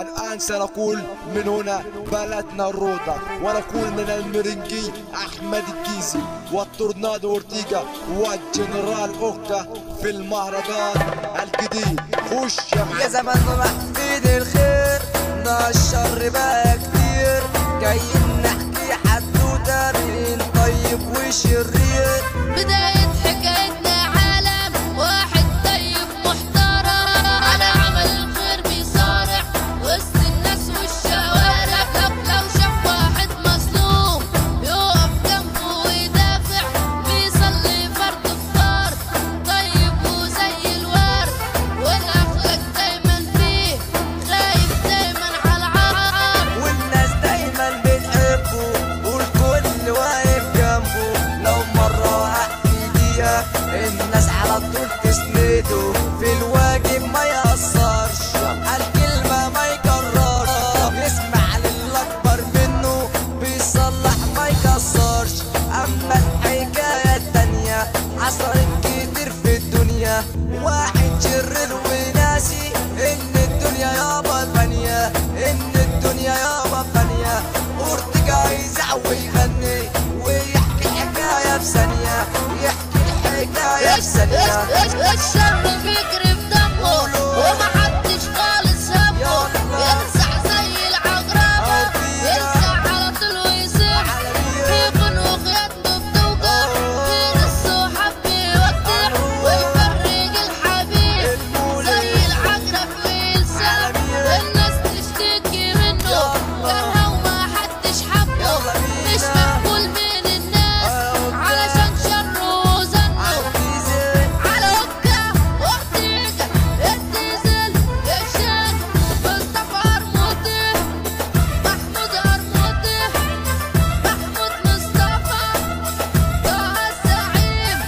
الآن سنقول من هنا بلدنا الروضة، ونقول من المرنجي أحمد الجيزي والتورنادو أورتيجا والجنرال أوكا في المهرجان الجديد. خش يا معلم. يا زمان راح بيد الخير ده الشر بقى كتير، جايين نحكي حدوتة بين طيب وشرير. بداية حكايتنا عالم واحد طيب محترم، على عمل الخير بيصارع وسط الناس والشوارع. لو شاف واحد مظلوم يقف جنبه ويدافع، بيصلي فرض الفار طيب وزي الورد، والاخلاق دايما فيه خايف دايما على العار، والناس دايما بتحبه والكل واقف جنبه. لو مرة وقع في دقيقة الناس على طول تسنده، في الواجب ما يقصرش الكلمة ما يكررش، يسمع للأكبر منه بيصلح ما يكسرش. أما الحكاية التانية حصلت كتير في الدنيا، واحد شرير وناسي إن الدنيا يابا فانية، إن الدنيا يابا فانية. أورتيجا يزعق ويغني ويحكي الحكاية في ثانية، يحكي الحكاية في ثانية. الشر بيجري في دمه ومحدش خالص همه، يلسع زي العقربة يلسع على طول ويسيب، بيكون وقيادته بتوجع غير الصحاب بيودع ويفرج الحبيب زي العقرب ويلسع. الناس تشتكي منه كرهه ومحدش حبه، مش مقبول من الناس علشان شره وزنه. على أوكا أورتيجا الديزل الشان مصطفى أرموطي، محمود أرموطي، محمود مصطفى، طه الزعيم،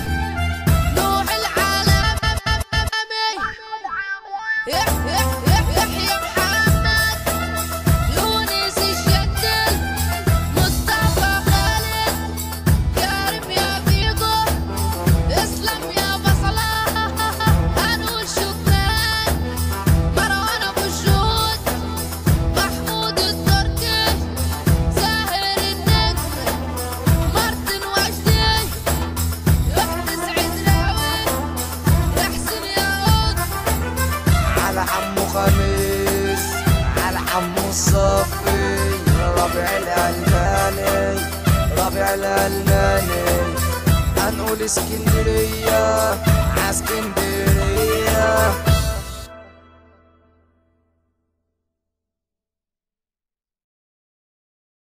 نوح العالمي، يحيى محمد، يونس الشدل، مصطفى خالد، كريم يا فيجو، اسلام يا بصلة، هنقول شكرا، مروان ابو الشهود، محمود التركي، زاهر النجم، مارتن وجدي، يحيى سعيد راوي، يحسن ياقوت، على حمو خميس، على حمو الصفي، ربيع الألماني، ربيع الألماني. هنقول اسكندرية عاسكندرية.